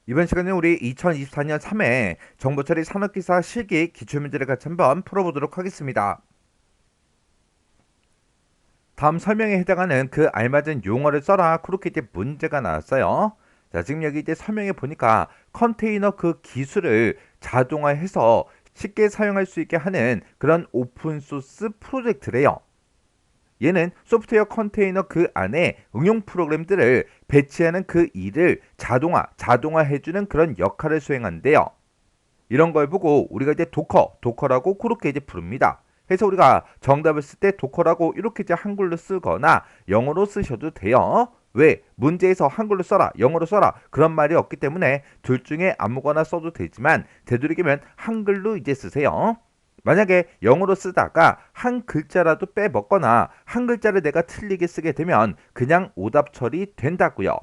이번 시간에 우리 2024년 3회 정보처리 산업기사 실기 기출문제를 같이 한번 풀어보도록 하겠습니다. 다음 설명에 해당하는 그 알맞은 용어를 써라. 그렇게 이제 문제가 나왔어요. 자, 지금 여기 이제 설명해 보니까 컨테이너 그 기술을 자동화해서 쉽게 사용할 수 있게 하는 그런 오픈소스 프로젝트래요. 얘는 소프트웨어 컨테이너 그 안에 응용 프로그램들을 배치하는 그 일을 자동화해주는 그런 역할을 수행하는데요. 이런 걸 보고 우리가 이제 도커라고 그렇게 이제 부릅니다. 그래서 우리가 정답을 쓸 때 도커라고 이렇게 이제 한글로 쓰거나 영어로 쓰셔도 돼요. 왜? 문제에서 한글로 써라, 영어로 써라 그런 말이 없기 때문에 둘 중에 아무거나 써도 되지만 되도록이면 한글로 이제 쓰세요. 만약에 영어로 쓰다가 한 글자라도 빼먹거나 한 글자를 내가 틀리게 쓰게 되면 그냥 오답 처리 된다고요.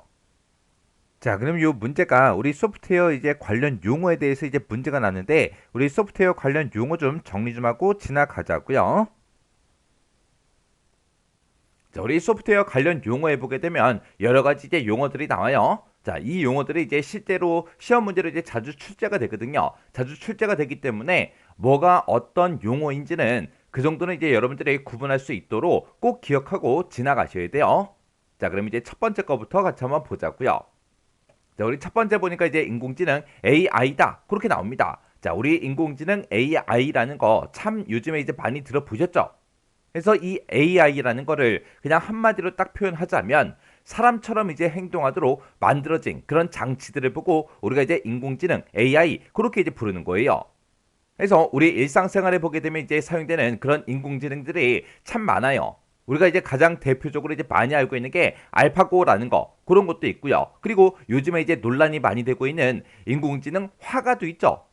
자, 그럼 이 문제가 우리 소프트웨어 이제 관련 용어에 대해서 이제 문제가 났는데 우리 소프트웨어 관련 용어 좀 정리 좀 하고 지나가자고요. 자, 우리 소프트웨어 관련 용어에 보게 되면 여러 가지 이제 용어들이 나와요. 자, 이 용어들이 이제 실제로 시험 문제로 이제 자주 출제가 되거든요. 자주 출제가 되기 때문에 뭐가 어떤 용어인지는 그 정도는 이제 여러분들이 구분할 수 있도록 꼭 기억하고 지나가셔야 돼요. 자, 그럼 이제 첫 번째 거부터 같이 한번 보자고요. 자, 우리 첫 번째 보니까 이제 인공지능 AI다. 그렇게 나옵니다. 자, 우리 인공지능 AI라는 거 참 요즘에 이제 많이 들어보셨죠? 그래서 이 AI라는 거를 그냥 한마디로 딱 표현하자면 사람처럼 이제 행동하도록 만들어진 그런 장치들을 보고 우리가 이제 인공지능 AI 그렇게 이제 부르는 거예요. 그래서 우리 일상생활에 보게 되면 이제 사용되는 그런 인공지능들이 참 많아요. 우리가 이제 가장 대표적으로 이제 많이 알고 있는 게 알파고라는 거 그런 것도 있고요. 그리고 요즘에 이제 논란이 많이 되고 있는 인공지능 화가도 있죠.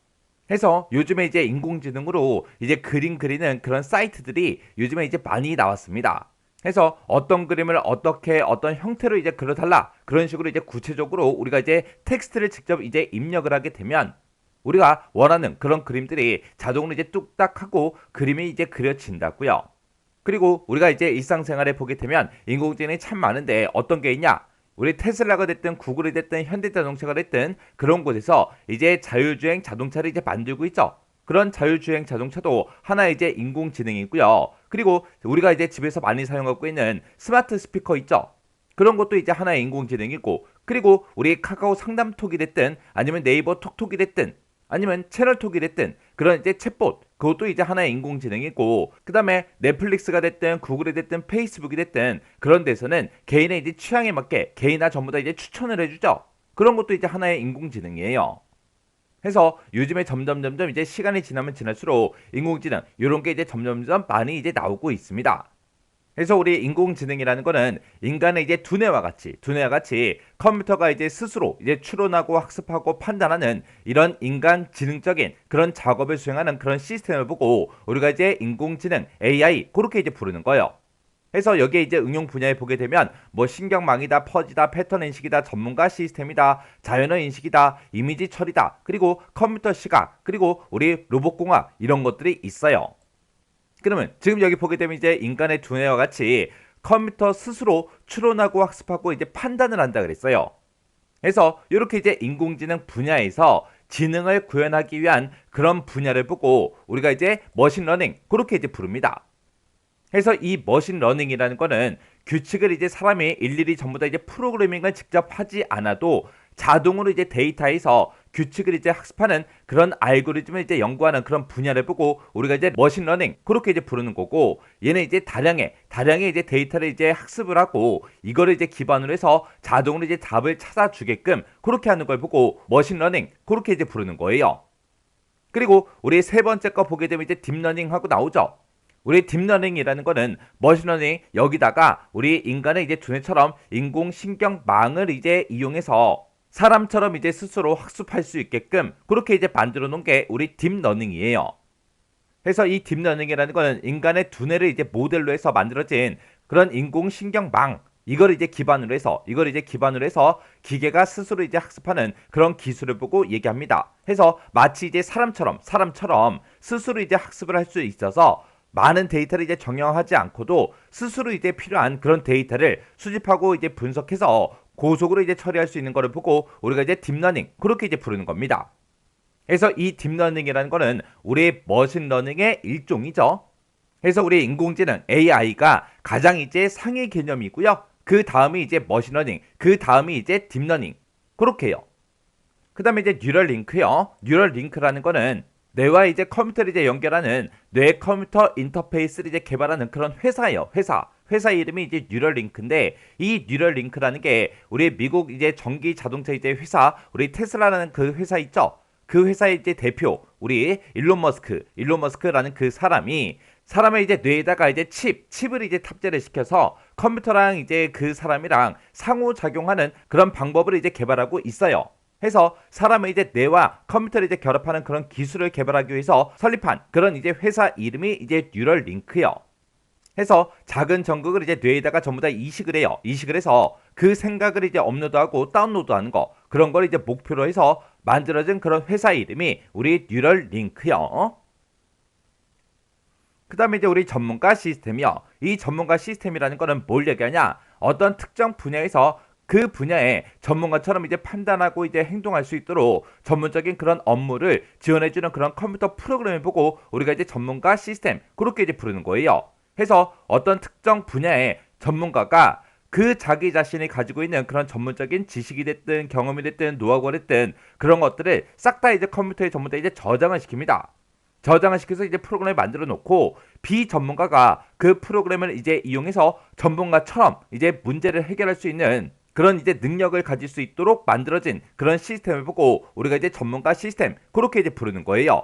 해서 요즘에 이제 인공지능으로 이제 그림 그리는 그런 사이트들이 요즘에 이제 많이 나왔습니다. 해서 어떤 그림을 어떻게 어떤 형태로 이제 그려달라 그런 식으로 이제 구체적으로 우리가 이제 텍스트를 직접 이제 입력을 하게 되면 우리가 원하는 그런 그림들이 자동으로 이제 뚝딱 하고 그림이 이제 그려진다고요. 그리고 우리가 이제 일상생활에 보게 되면 인공지능이 참 많은데 어떤 게 있냐? 우리 테슬라가 됐든 구글이 됐든 현대자동차가 됐든 그런 곳에서 이제 자율주행 자동차를 이제 만들고 있죠. 그런 자율주행 자동차도 하나의 이제 인공지능이고요. 그리고 우리가 이제 집에서 많이 사용하고 있는 스마트 스피커 있죠. 그런 것도 이제 하나의 인공지능이고 그리고 우리 카카오 상담톡이 됐든 아니면 네이버 톡톡이 됐든 아니면 채널톡이 됐든 그런 이제 챗봇 그것도 이제 하나의 인공지능이고 그 다음에 넷플릭스가 됐든 구글이 됐든 페이스북이 됐든 그런 데서는 개인의 이제 취향에 맞게 개인화 전부 다 이제 추천을 해주죠. 그런 것도 이제 하나의 인공지능이에요. 해서 요즘에 점점 이제 시간이 지나면 지날수록 인공지능 이런 게 이제 점점 많이 이제 나오고 있습니다. 그래서 우리 인공지능이라는 거는 인간의 이제 두뇌와 같이 컴퓨터가 이제 스스로 이제 추론하고 학습하고 판단하는 이런 인간 지능적인 그런 작업을 수행하는 그런 시스템을 보고 우리가 이제 인공지능 AI 그렇게 이제 부르는 거예요. 그래서 여기에 이제 응용 분야에 보게 되면 뭐 신경망이다, 퍼지다, 패턴 인식이다, 전문가 시스템이다, 자연어 인식이다, 이미지 처리다, 그리고 컴퓨터 시각, 그리고 우리 로봇공학 이런 것들이 있어요. 그러면 지금 여기 보게 되면 이제 인간의 두뇌와 같이 컴퓨터 스스로 추론하고 학습하고 이제 판단을 한다 그랬어요. 그래서 이렇게 이제 인공지능 분야에서 지능을 구현하기 위한 그런 분야를 보고 우리가 이제 머신러닝 그렇게 이제 부릅니다. 그래서 이 머신러닝이라는 거는 규칙을 이제 사람이 일일이 전부 다 이제 프로그래밍을 직접 하지 않아도 자동으로 이제 데이터에서 규칙을 이제 학습하는 그런 알고리즘을 이제 연구하는 그런 분야를 보고 우리가 이제 머신러닝 그렇게 이제 부르는 거고 얘는 이제 다량의 이제 데이터를 이제 학습을 하고 이거를 이제 기반으로 해서 자동으로 이제 답을 찾아주게끔 그렇게 하는 걸 보고 머신러닝 그렇게 이제 부르는 거예요. 그리고 우리 세 번째 거 보게 되면 이제 딥러닝 하고 나오죠. 우리 딥러닝이라는 거는 머신러닝 여기다가 우리 인간의 이제 두뇌처럼 인공신경망을 이제 이용해서 사람처럼 이제 스스로 학습할 수 있게끔 그렇게 이제 만들어 놓은 게 우리 딥러닝이에요. 그래서 이 딥러닝이라는 거는 인간의 두뇌를 이제 모델로 해서 만들어진 그런 인공신경망 이걸 이제 기반으로 해서 기계가 스스로 이제 학습하는 그런 기술을 보고 얘기합니다. 해서 마치 이제 사람처럼 스스로 이제 학습을 할 수 있어서 많은 데이터를 이제 정형하지 않고도 스스로 이제 필요한 그런 데이터를 수집하고 이제 분석해서 고속으로 이제 처리할 수 있는 거를 보고 우리가 이제 딥러닝 그렇게 이제 부르는 겁니다. 그래서 이 딥러닝이라는 거는 우리 머신러닝의 일종이죠. 그래서 우리 인공지능 AI가 가장 이제 상위 개념이고요. 그 다음이 이제 머신러닝, 그 다음이 이제 딥러닝 그렇게 해요. 그 다음에 이제 뉴럴링크요. 뉴럴링크라는 거는 뇌와 이제 컴퓨터를 이제 연결하는 뇌 컴퓨터 인터페이스를 이제 개발하는 그런 회사예요. 회사 이름이 이제 뉴럴링크인데 이 뉴럴링크라는 게 우리 미국 이제 전기 자동차 이제 회사 우리 테슬라라는 그 회사 있죠. 그 회사의 이제 대표 우리 일론 머스크라는 그 사람의 이제 뇌에다가 이제 칩을 이제 탑재를 시켜서 컴퓨터랑 이제 그 사람이랑 상호작용하는 그런 방법을 이제 개발하고 있어요. 해서 사람의 이제 뇌와 컴퓨터를 이제 결합하는 그런 기술을 개발하기 위해서 설립한 그런 이제 회사 이름이 이제 뉴럴링크요. 해서 작은 전극을 이제 뇌에다가 전부 다 이식을 해요. 이식을 해서 그 생각을 이제 업로드하고 다운로드하는 거 그런 걸 이제 목표로 해서 만들어진 그런 회사 이름이 우리 뉴럴링크요. 그 다음에 이제 우리 전문가 시스템이요. 이 전문가 시스템이라는 거는 뭘 얘기하냐? 어떤 특정 분야에서 그 분야의 전문가처럼 이제 판단하고 이제 행동할 수 있도록 전문적인 그런 업무를 지원해주는 그런 컴퓨터 프로그램을 보고 우리가 이제 전문가 시스템 그렇게 이제 부르는 거예요. 해서 어떤 특정 분야의 전문가가 그 자기 자신이 가지고 있는 그런 전문적인 지식이 됐든 경험이 됐든 노하우가 됐든 그런 것들을 싹 다 이제 컴퓨터에 전부 다 이제 저장을 시킵니다. 저장을 시켜서 이제 프로그램을 만들어 놓고 비전문가가 그 프로그램을 이제 이용해서 전문가처럼 이제 문제를 해결할 수 있는 그런 이제 능력을 가질 수 있도록 만들어진 그런 시스템을 보고 우리가 이제 전문가 시스템 그렇게 이제 부르는 거예요.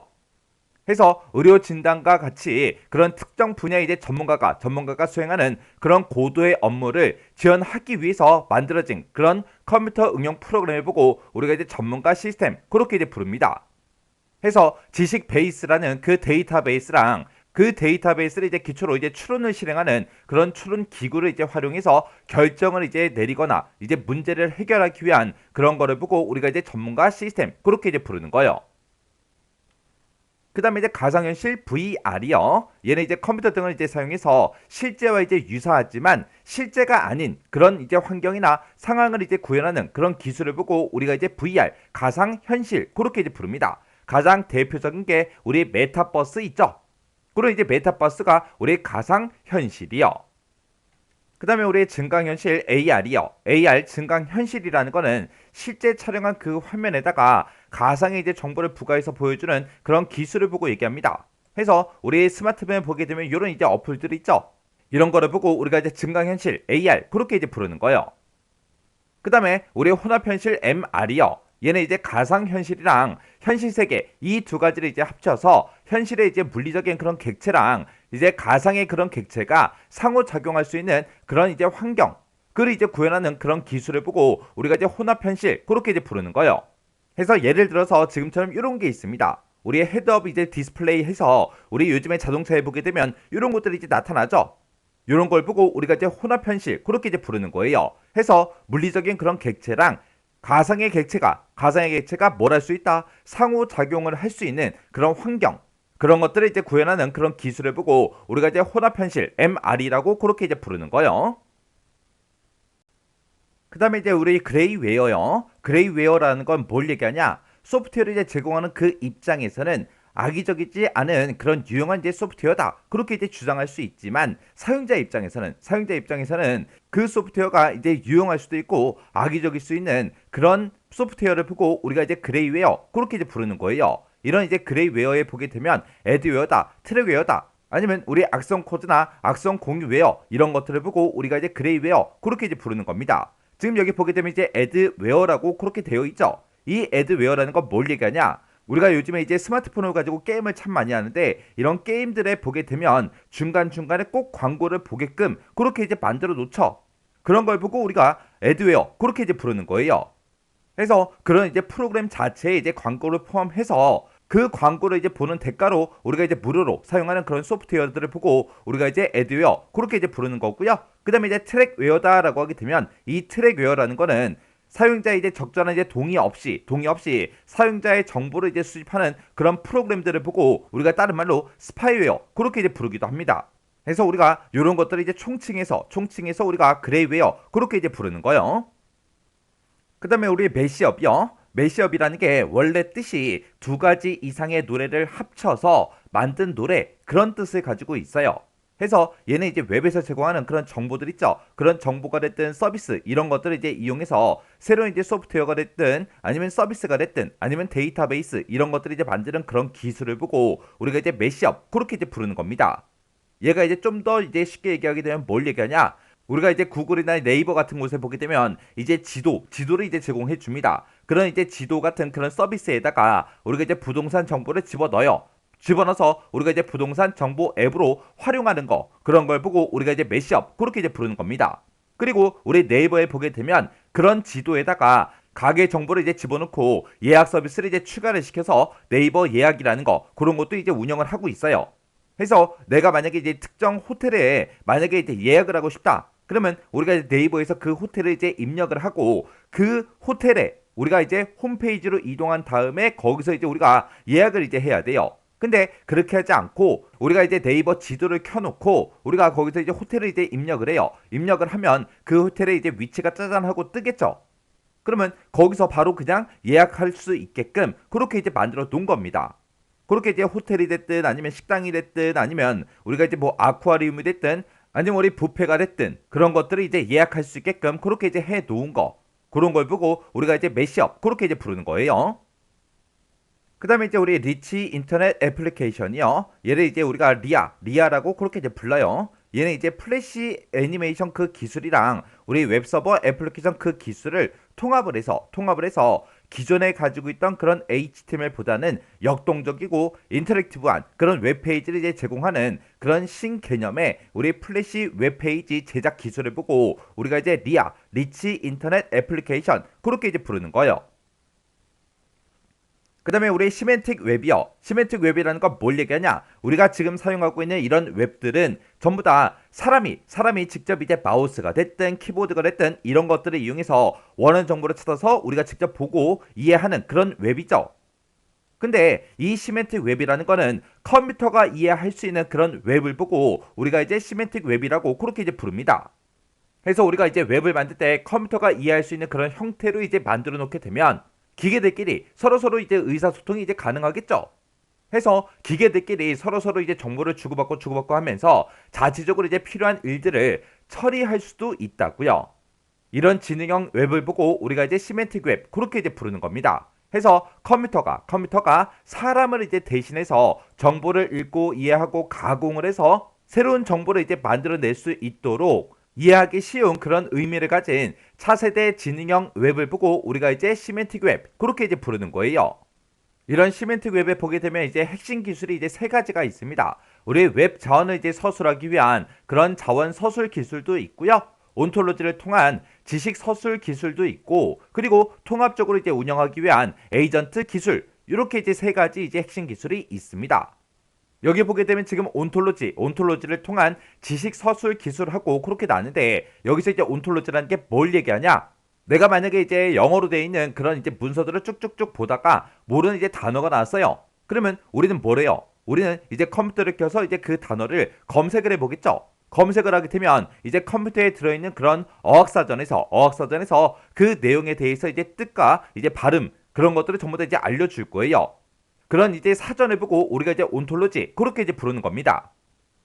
해서 의료 진단과 같이 그런 특정 분야의 이제 전문가가 수행하는 그런 고도의 업무를 지원하기 위해서 만들어진 그런 컴퓨터 응용 프로그램을 보고 우리가 이제 전문가 시스템 그렇게 이제 부릅니다. 해서 지식 베이스라는 그 데이터베이스랑 그 데이터베이스를 이제 기초로 이제 추론을 실행하는 그런 추론 기구를 이제 활용해서 결정을 이제 내리거나 이제 문제를 해결하기 위한 그런 거를 보고 우리가 이제 전문가 시스템 그렇게 이제 부르는 거예요. 그 다음에 이제 가상현실 VR이요. 얘는 이제 컴퓨터 등을 이제 사용해서 실제와 이제 유사하지만 실제가 아닌 그런 이제 환경이나 상황을 이제 구현하는 그런 기술을 보고 우리가 이제 VR 가상현실 그렇게 이제 부릅니다. 가장 대표적인 게 우리 메타버스 있죠. 그런 이제 메타버스가 우리 가상현실이요. 그 다음에 우리 증강현실 AR이요. AR 증강현실이라는 거는 실제 촬영한 그 화면에다가 가상의 이제 정보를 부과해서 보여주는 그런 기술을 보고 얘기합니다. 해서 우리 스마트폰을 보게 되면 이런 이제 어플들이 있죠. 이런 거를 보고 우리가 이제 증강현실 AR 그렇게 이제 부르는 거예요. 그 다음에 우리 혼합현실 MR이요. 얘는 이제 가상현실이랑 현실세계 이 두 가지를 이제 합쳐서 현실의 이제 물리적인 그런 객체랑 이제 가상의 그런 객체가 상호작용할 수 있는 그런 이제 환경 그를 이제 구현하는 그런 기술을 보고 우리가 이제 혼합현실 그렇게 이제 부르는 거예요. 해서 예를 들어서 지금처럼 이런 게 있습니다. 우리의 헤드업 이제 디스플레이 해서 우리 요즘에 자동차에 보게 되면 이런 것들이 이제 나타나죠. 이런 걸 보고 우리가 이제 혼합현실 그렇게 이제 부르는 거예요. 해서 물리적인 그런 객체랑 가상의 객체가 뭘 할 수 있다? 상호작용을 할 수 있는 그런 환경 그런 것들을 이제 구현하는 그런 기술을 보고 우리가 이제 혼합현실 MR이라고 그렇게 이제 부르는 거예요. 그 다음에 이제 우리 그레이웨어요. 그레이웨어라는 건 뭘 얘기하냐? 소프트웨어를 이제 제공하는 그 입장에서는 악의적이지 않은 그런 유용한 이제 소프트웨어다. 그렇게 이제 주장할 수 있지만 사용자 입장에서는 그 소프트웨어가 이제 유용할 수도 있고 악의적일 수 있는 그런 소프트웨어를 보고 우리가 이제 그레이웨어 그렇게 이제 부르는 거예요. 이런 이제 그레이웨어에 보게 되면 애드웨어다, 트랙웨어다. 아니면 우리 악성 코드나 악성 공유웨어 이런 것들을 보고 우리가 이제 그레이웨어 그렇게 이제 부르는 겁니다. 지금 여기 보게 되면 이제 애드웨어라고 그렇게 되어 있죠. 이 애드웨어라는 건 뭘 얘기하냐? 우리가 요즘에 이제 스마트폰을 가지고 게임을 참 많이 하는데 이런 게임들에 보게 되면 중간중간에 꼭 광고를 보게끔 그렇게 이제 만들어 놓죠. 그런 걸 보고 우리가 애드웨어 그렇게 이제 부르는 거예요. 그래서 그런 이제 프로그램 자체에 이제 광고를 포함해서 그 광고를 이제 보는 대가로 우리가 이제 무료로 사용하는 그런 소프트웨어들을 보고 우리가 이제 애드웨어 그렇게 이제 부르는 거고요. 그 다음에 이제 트랙웨어다라고 하게 되면 이 트랙웨어라는 거는 사용자의 이제 적절한 이제 동의 없이 사용자의 정보를 이제 수집하는 그런 프로그램들을 보고 우리가 다른 말로 스파이웨어 그렇게 이제 부르기도 합니다. 그래서 우리가 이런 것들을 이제 총칭해서 우리가 그레이웨어 그렇게 이제 부르는 거예요. 그다음에 우리 매시업이요. 매시업이라는 게 원래 뜻이 두 가지 이상의 노래를 합쳐서 만든 노래 그런 뜻을 가지고 있어요. 해서 얘는 이제 웹에서 제공하는 그런 정보들 있죠. 그런 정보가 됐든 서비스 이런 것들을 이제 이용해서 새로운 이제 소프트웨어가 됐든 아니면 서비스가 됐든 아니면 데이터베이스 이런 것들을 이제 만드는 그런 기술을 보고 우리가 이제 매시업 그렇게 이제 부르는 겁니다. 얘가 이제 좀 더 이제 쉽게 얘기하게 되면 뭘 얘기하냐? 우리가 이제 구글이나 네이버 같은 곳에 보게 되면 이제 지도를 이제 제공해 줍니다. 그런 이제 지도 같은 그런 서비스에다가 우리가 이제 부동산 정보를 집어넣어요. 집어넣어서 우리가 이제 부동산 정보 앱으로 활용하는 거 그런 걸 보고 우리가 이제 매시업 그렇게 이제 부르는 겁니다. 그리고 우리 네이버에 보게 되면 그런 지도에다가 가게 정보를 이제 집어넣고 예약 서비스를 이제 추가를 시켜서 네이버 예약이라는 거 그런 것도 이제 운영을 하고 있어요. 해서 내가 만약에 이제 특정 호텔에 만약에 이제 예약을 하고 싶다. 그러면 우리가 이제 네이버에서 그 호텔을 이제 입력을 하고 그 호텔에 우리가 이제 홈페이지로 이동한 다음에 거기서 이제 우리가 예약을 이제 해야 돼요. 근데 그렇게 하지 않고 우리가 이제 네이버 지도를 켜놓고 우리가 거기서 이제 호텔을 이제 입력을 해요. 입력을 하면 그 호텔의 이제 위치가 짜잔 하고 뜨겠죠. 그러면 거기서 바로 그냥 예약할 수 있게끔 그렇게 이제 만들어 놓은 겁니다. 그렇게 이제 호텔이 됐든 아니면 식당이 됐든 아니면 우리가 이제 뭐 아쿠아리움이 됐든 아니면 우리 뷔페가 됐든 그런 것들을 이제 예약할 수 있게끔 그렇게 이제 해 놓은 거 그런 걸 보고 우리가 이제 매시업 그렇게 이제 부르는 거예요. 그 다음에 이제 우리 리치 인터넷 애플리케이션이요. 얘를 이제 우리가 리아라고 그렇게 이제 불러요. 얘는 이제 플래시 애니메이션 그 기술이랑 우리 웹서버 애플리케이션 그 기술을 통합을 해서 기존에 가지고 있던 그런 HTML보다는 역동적이고 인터랙티브한 그런 웹페이지를 이제 제공하는 그런 신개념의 우리 플래시 웹페이지 제작 기술을 보고 우리가 이제 리치 인터넷 애플리케이션 그렇게 이제 부르는 거예요. 그 다음에 우리 시멘틱 웹이요. 시멘틱 웹이라는 건 뭘 얘기하냐? 우리가 지금 사용하고 있는 이런 웹들은 전부 다 사람이 직접 이제 마우스가 됐든 키보드가 됐든 이런 것들을 이용해서 원하는 정보를 찾아서 우리가 직접 보고 이해하는 그런 웹이죠. 근데 이 시멘틱 웹이라는 거는 컴퓨터가 이해할 수 있는 그런 웹을 보고 우리가 이제 시멘틱 웹이라고 그렇게 이제 부릅니다. 그래서 우리가 이제 웹을 만들 때 컴퓨터가 이해할 수 있는 그런 형태로 이제 만들어 놓게 되면 기계들끼리 서로서로 이제 의사소통이 이제 가능하겠죠. 해서 기계들끼리 서로서로 이제 정보를 주고받고 하면서 자체적으로 이제 필요한 일들을 처리할 수도 있다고요. 이런 지능형 웹을 보고 우리가 이제 시멘틱 웹 그렇게 이제 부르는 겁니다. 해서 컴퓨터가 사람을 이제 대신해서 정보를 읽고 이해하고 가공을 해서 새로운 정보를 이제 만들어낼 수 있도록 이해하기 쉬운 그런 의미를 가진 차세대 지능형 웹을 보고 우리가 이제 시멘틱 웹 그렇게 이제 부르는 거예요. 이런 시멘틱 웹에 보게 되면 이제 핵심 기술이 이제 세 가지가 있습니다. 우리 웹 자원을 이제 서술하기 위한 그런 자원 서술 기술도 있고요. 온톨로지를 통한 지식 서술 기술도 있고 그리고 통합적으로 이제 운영하기 위한 에이전트 기술 이렇게 이제 세 가지 이제 핵심 기술이 있습니다. 여기 보게 되면 지금 온톨로지를 통한 지식 서술 기술하고 그렇게 나는데 여기서 이제 온톨로지라는 게 뭘 얘기하냐? 내가 만약에 이제 영어로 되어 있는 그런 이제 문서들을 쭉쭉쭉 보다가 모르는 이제 단어가 나왔어요. 그러면 우리는 뭐래요? 우리는 이제 컴퓨터를 켜서 이제 그 단어를 검색을 해보겠죠. 검색을 하게 되면 이제 컴퓨터에 들어있는 그런 어학사전에서 그 내용에 대해서 이제 뜻과 이제 발음 그런 것들을 전부 다 이제 알려줄 거예요. 그런 이제 사전을 보고 우리가 이제 온톨로지 그렇게 이제 부르는 겁니다.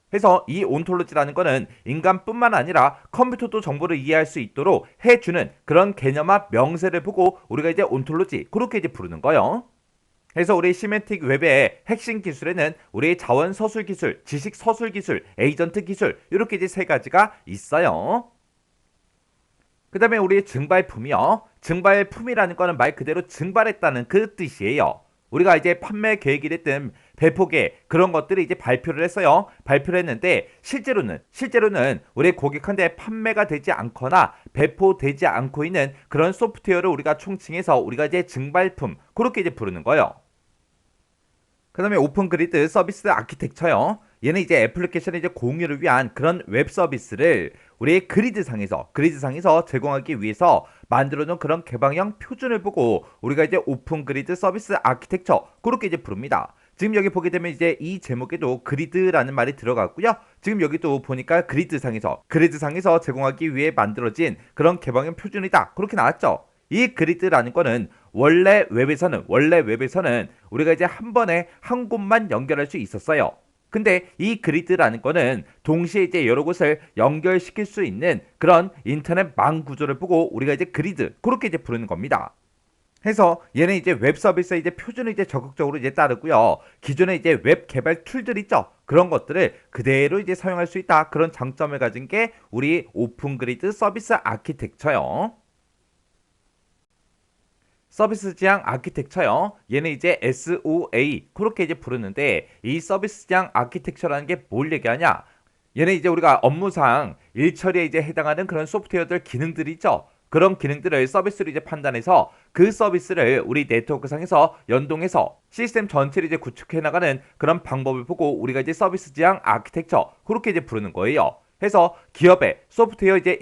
그래서 이 온톨로지라는 거는 인간뿐만 아니라 컴퓨터도 정보를 이해할 수 있도록 해주는 그런 개념화 명세를 보고 우리가 이제 온톨로지 그렇게 이제 부르는 거예요. 그래서 우리 시멘틱 웹의 핵심 기술에는 우리 자원 서술 기술, 지식 서술 기술, 에이전트 기술 이렇게 이제 세 가지가 있어요. 그 다음에 우리 증발품이요. 증발품이라는 거는 말 그대로 증발했다는 그 뜻이에요. 우리가 이제 판매 계획이 됐든 배포 계획 그런 것들을 이제 발표를 했어요. 발표를 했는데 실제로는 우리 고객한테 판매가 되지 않거나 배포되지 않고 있는 그런 소프트웨어를 우리가 총칭해서 우리가 이제 증발품 그렇게 이제 부르는 거예요. 그 다음에 오픈 그리드 서비스 아키텍처요. 얘는 이제 애플리케이션의 이제 공유를 위한 그런 웹 서비스를 우리의 그리드상에서 제공하기 위해서 만들어 놓은 그런 개방형 표준을 보고 우리가 이제 오픈 그리드 서비스 아키텍처 그렇게 이제 부릅니다. 지금 여기 보게 되면 이제 이 제목에도 그리드라는 말이 들어갔고요. 지금 여기도 보니까 그리드상에서 제공하기 위해 만들어진 그런 개방형 표준이다. 그렇게 나왔죠. 이 그리드라는 거는 원래 웹에서는 우리가 이제 한 번에 한 곳만 연결할 수 있었어요. 근데 이 그리드라는 거는 동시에 이제 여러 곳을 연결시킬 수 있는 그런 인터넷망 구조를 보고 우리가 이제 그리드 그렇게 이제 부르는 겁니다. 해서 얘는 이제 웹 서비스의 이제 표준을 이제 적극적으로 이제 따르고요. 기존에 이제 웹 개발 툴들 있죠. 그런 것들을 그대로 이제 사용할 수 있다. 그런 장점을 가진 게 우리 오픈 그리드 서비스 아키텍처요. 서비스 지향 아키텍처요. 얘는 이제 SOA 그렇게 이제 부르는데 이 서비스 지향 아키텍처라는 게 뭘 얘기하냐? 얘는 이제 우리가 업무상 일 처리에 이제 해당하는 그런 소프트웨어들 기능들이 있죠. 그런 기능들을 서비스로 이제 판단해서 그 서비스를 우리 네트워크상에서 연동해서 시스템 전체를 이제 구축해 나가는 그런 방법을 보고 우리가 이제 서비스 지향 아키텍처 그렇게 이제 부르는 거예요. 해서 기업의 소프트웨어 이제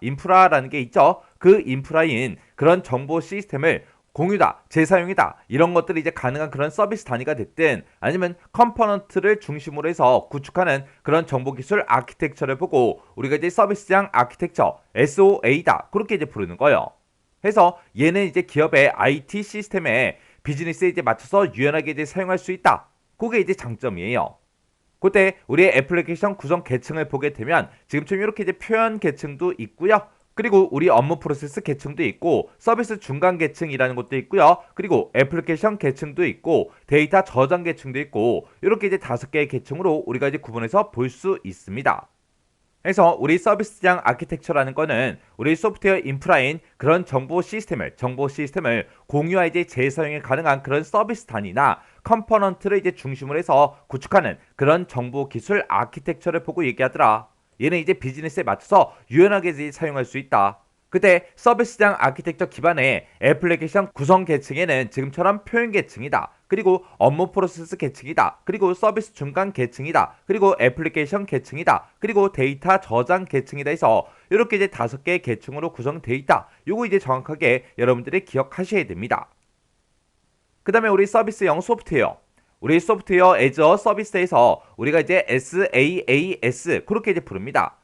인프라라는 게 있죠. 그 인프라인 그런 정보 시스템을 공유다, 재사용이다 이런 것들이 이제 가능한 그런 서비스 단위가 됐든 아니면 컴포넌트를 중심으로 해서 구축하는 그런 정보기술 아키텍처를 보고 우리가 이제 서비스장 아키텍처 SOA다 그렇게 이제 부르는 거예요. 해서 얘는 이제 기업의 IT 시스템에 비즈니스에 이제 맞춰서 유연하게 이제 사용할 수 있다. 그게 이제 장점이에요. 그때 우리의 애플리케이션 구성 계층을 보게 되면 지금처럼 이렇게 이제 표현 계층도 있고요. 그리고 우리 업무 프로세스 계층도 있고 서비스 중간 계층이라는 것도 있고요. 그리고 애플리케이션 계층도 있고 데이터 저장 계층도 있고 이렇게 이제 5개의 계층으로 우리가 이제 구분해서 볼 수 있습니다. 그래서 우리 서비스 지향 아키텍처라는 거는 우리 소프트웨어 인프라인 그런 정보 시스템을 공유와 이제 재사용이 가능한 그런 서비스 단위나 컴포넌트를 이제 중심으로 해서 구축하는 그런 정보 기술 아키텍처를 보고 얘기하더라. 얘는 이제 비즈니스에 맞춰서 유연하게 이제 사용할 수 있다. 그때 서비스장 아키텍처 기반의 애플리케이션 구성 계층에는 지금처럼 표현 계층이다. 그리고 업무 프로세스 계층이다. 그리고 서비스 중간 계층이다. 그리고 애플리케이션 계층이다. 그리고 데이터 저장 계층이다 해서 이렇게 이제 5개의 계층으로 구성되어 있다. 요거 이제 정확하게 여러분들이 기억하셔야 됩니다. 그 다음에 우리 서비스형 소프트웨어. 우리 소프트웨어 애저 서비스에서 우리가 이제 SaaS 그렇게 이제 부릅니다.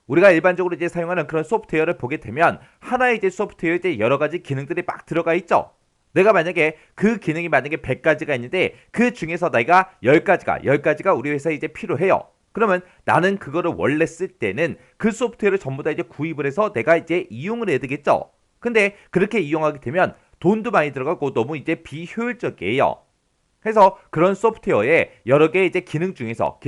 우리가 일반적으로 이제 사용하는 그런 소프트웨어를 보게 되면 하나의 이제 소프트웨어에 이제 여러 가지 기능들이 막 들어가 있죠. 내가 만약에 그 기능이 만약에 100가지가 있는데 그 중에서 내가 10가지가 우리 회사에 이제 필요해요. 그러면 나는 그거를 원래 쓸 때는 그 소프트웨어를 전부 다 이제 구입을 해서 내가 이제 이용을 해야 되겠죠. 근데 그렇게 이용하게 되면 돈도 많이 들어가고 너무 이제 비효율적이에요. 그래서 그런 소프트웨어에 여러 개의 이제 기능 중에서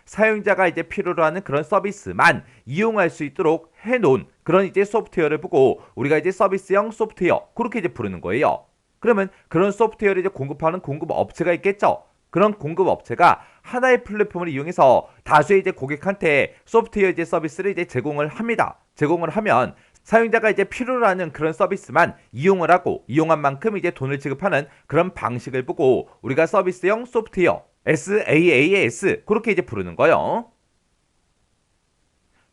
사용자가 이제 필요로 하는 그런 서비스만 이용할 수 있도록 해놓은 그런 이제 소프트웨어를 보고 우리가 이제 서비스형 소프트웨어 그렇게 이제 부르는 거예요. 그러면 그런 소프트웨어를 이제 공급하는 공급 업체가 있겠죠. 그런 공급 업체가 하나의 플랫폼을 이용해서 다수의 이제 고객한테 소프트웨어 이제 서비스를 이제 제공을 합니다. 제공을 하면 사용자가 이제 필요로 하는 그런 서비스만 이용을 하고 이용한 만큼 이제 돈을 지급하는 그런 방식을 보고 우리가 서비스형 소프트웨어 SaaS 그렇게 이제 부르는 거예요.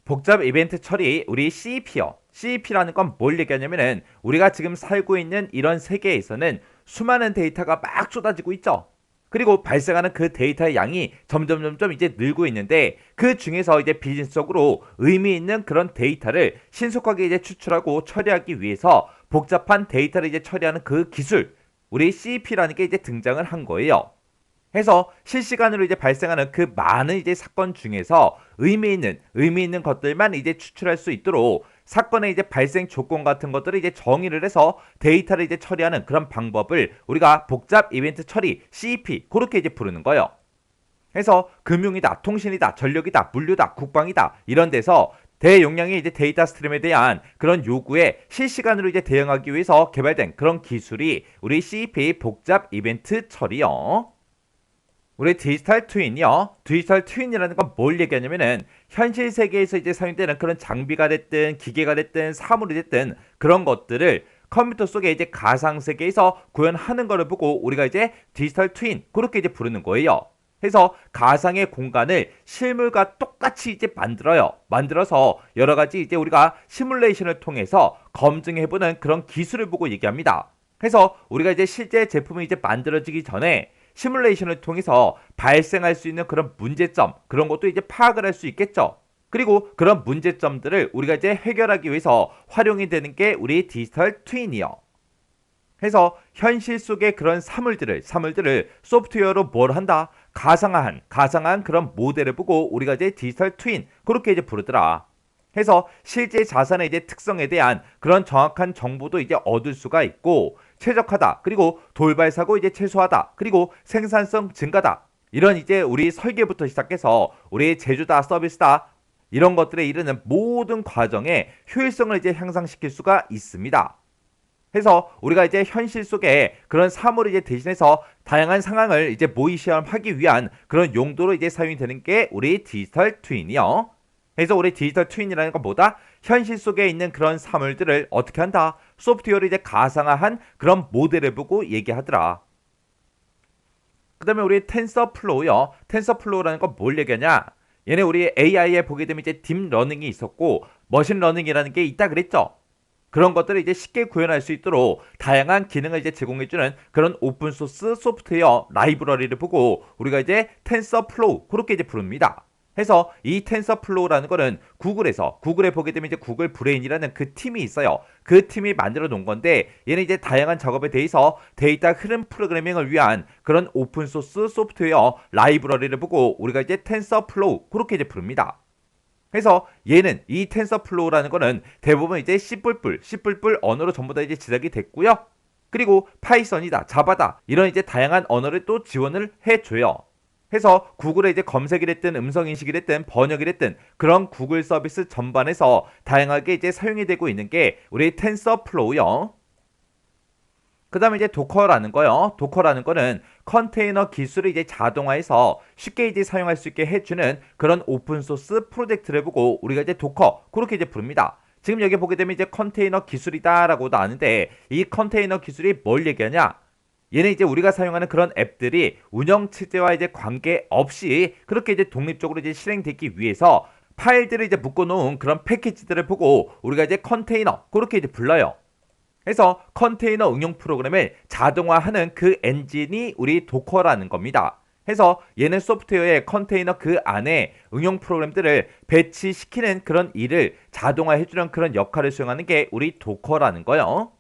복잡 이벤트 처리 우리 CEP요. CEP라는 건 뭘 얘기하냐면은 우리가 지금 살고 있는 이런 세계에서는 수많은 데이터가 막 쏟아지고 있죠. 그리고 발생하는 그 데이터의 양이 점점 이제 늘고 있는데 그 중에서 이제 비즈니스적으로 의미 있는 그런 데이터를 신속하게 이제 추출하고 처리하기 위해서 복잡한 데이터를 이제 처리하는 그 기술 우리 CEP라는 게 이제 등장을 한 거예요. 해서 실시간으로 이제 발생하는 그 많은 이제 사건 중에서 의미 있는 것들만 이제 추출할 수 있도록 사건의 이제 발생 조건 같은 것들을 이제 정의를 해서 데이터를 이제 처리하는 그런 방법을 우리가 복잡 이벤트 처리 CEP 그렇게 이제 부르는 거예요. 해서 금융이다, 통신이다, 전력이다, 물류다, 국방이다 이런 데서 대용량의 이제 데이터 스트림에 대한 그런 요구에 실시간으로 이제 대응하기 위해서 개발된 그런 기술이 우리 CEP 복잡 이벤트 처리요. 우리 디지털 트윈이요. 디지털 트윈이라는 건 뭘 얘기하냐면은 현실 세계에서 이제 사용되는 그런 장비가 됐든 기계가 됐든 사물이 됐든 그런 것들을 컴퓨터 속에 이제 가상 세계에서 구현하는 거를 보고 우리가 이제 디지털 트윈 그렇게 이제 부르는 거예요. 해서 가상의 공간을 실물과 똑같이 이제 만들어서 여러 가지 이제 우리가 시뮬레이션을 통해서 검증해보는 그런 기술을 보고 얘기합니다. 해서 우리가 이제 실제 제품이 이제 만들어지기 전에 시뮬레이션을 통해서 발생할 수 있는 그런 문제점 그런 것도 이제 파악을 할 수 있겠죠. 그리고 그런 문제점들을 우리가 이제 해결하기 위해서 활용이 되는 게 우리 디지털 트윈이요. 해서 현실 속의 그런 사물들을 소프트웨어로 뭘 한다? 가상한 그런 모델을 보고 우리가 이제 디지털 트윈 그렇게 이제 부르더라. 해서 실제 자산의 이제 특성에 대한 그런 정확한 정보도 이제 얻을 수가 있고 최적화다. 그리고 돌발 사고 이제 최소화다. 그리고 생산성 증가다. 이런 이제 우리 설계부터 시작해서 우리 제조다, 서비스다 이런 것들에 이르는 모든 과정의 효율성을 이제 향상시킬 수가 있습니다. 해서 우리가 이제 현실 속에 그런 사물을 이제 대신해서 다양한 상황을 이제 모의 시험하기 위한 그런 용도로 이제 사용이 되는 게 우리 디지털 트윈이요. 그래서 우리 디지털 트윈이라는 건 뭐다? 현실 속에 있는 그런 사물들을 어떻게 한다? 소프트웨어를 이제 가상화한 그런 모델을 보고 얘기하더라. 그 다음에 우리 텐서플로우요. 텐서플로우라는 건 뭘 얘기하냐? 얘네 우리 AI에 보게 되면 이제 딥러닝이 있었고 머신러닝이라는 게 있다 그랬죠? 그런 것들을 이제 쉽게 구현할 수 있도록 다양한 기능을 이제 제공해주는 그런 오픈소스 소프트웨어 라이브러리를 보고 우리가 이제 텐서플로우 그렇게 이제 부릅니다. 해서 이 텐서플로우라는 거는 구글에 보게 되면 이제 구글 브레인이라는 그 팀이 있어요. 그 팀이 만들어 놓은 건데 얘는 이제 다양한 작업에 대해서 데이터 흐름 프로그래밍을 위한 그런 오픈소스 소프트웨어 라이브러리를 보고 우리가 이제 텐서플로우 그렇게 이제 부릅니다. 그래서 얘는 이 텐서플로우라는 거는 대부분 이제 C++ 언어로 전부 다 이제 제작이 됐고요. 그리고 파이썬이다, 자바다 이런 이제 다양한 언어를 또 지원을 해줘요. 해서 구글에 이제 검색이 됐든 음성 인식이 됐든 번역이 됐든 그런 구글 서비스 전반에서 다양하게 이제 사용이 되고 있는 게 우리 텐서플로우요. 그 다음에 이제 도커라는 거요. 도커라는 거는 컨테이너 기술을 이제 자동화해서 쉽게 이제 사용할 수 있게 해주는 그런 오픈소스 프로젝트를 보고 우리가 이제 도커 그렇게 이제 부릅니다. 지금 여기 보게 되면 이제 컨테이너 기술이다라고도 아는데 이 컨테이너 기술이 뭘 얘기하냐? 얘는 이제 우리가 사용하는 그런 앱들이 운영 체제와 이제 관계없이 그렇게 이제 독립적으로 이제 실행되기 위해서 파일들을 이제 묶어놓은 그런 패키지들을 보고 우리가 이제 컨테이너 그렇게 이제 불러요. 그래서 컨테이너 응용 프로그램을 자동화하는 그 엔진이 우리 도커라는 겁니다. 해서 얘는 소프트웨어의 컨테이너 그 안에 응용 프로그램들을 배치시키는 그런 일을 자동화해주는 그런 역할을 수행하는 게 우리 도커라는 거요.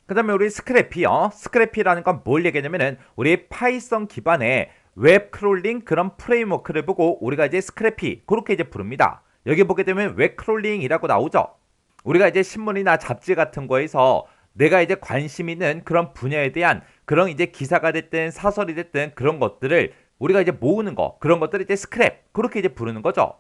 그 다음에 우리 스크래피요. 스크래피라는 건 뭘 얘기하냐면은 우리 파이썬 기반의 웹 크롤링 그런 프레임워크를 보고 우리가 이제 스크래피 그렇게 이제 부릅니다. 여기 보게 되면 웹 크롤링이라고 나오죠. 우리가 이제 신문이나 잡지 같은 거에서 내가 이제 관심 있는 그런 분야에 대한 그런 이제 기사가 됐든 사설이 됐든 그런 것들을 우리가 이제 모으는 거 그런 것들을 이제 스크랩 그렇게 이제 부르는 거죠.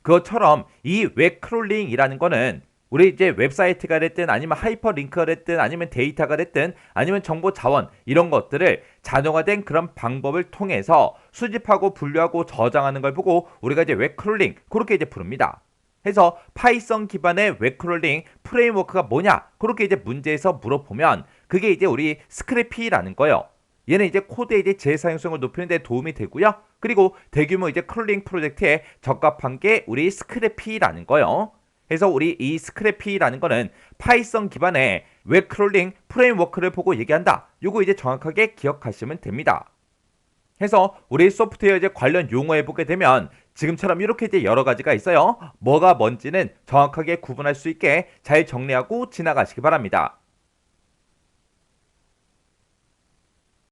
그것처럼 이 웹 크롤링이라는 거는 우리 이제 웹사이트가 됐든 아니면 하이퍼링크가 됐든 아니면 데이터가 됐든 아니면 정보 자원 이런 것들을 자동화된 그런 방법을 통해서 수집하고 분류하고 저장하는 걸 보고 우리가 이제 웹 크롤링 그렇게 이제 부릅니다. 해서 파이썬 기반의 웹크롤링 프레임워크가 뭐냐 그렇게 이제 문제에서 물어보면 그게 이제 우리 스크래피라는 거예요. 얘는 이제 코드의 이제 재사용성을 높이는 데 도움이 되고요. 그리고 대규모 이제 크롤링 프로젝트에 적합한 게 우리 스크래피라는 거예요. 그래서 우리 이 스크래피라는 거는 파이썬 기반의 웹크롤링 프레임워크를 보고 얘기한다. 요거 이제 정확하게 기억하시면 됩니다. 해서 우리 소프트웨어 이제 관련 용어에 보게 되면 지금처럼 이렇게 이제 여러 가지가 있어요. 뭐가 뭔지는 정확하게 구분할 수 있게 잘 정리하고 지나가시기 바랍니다.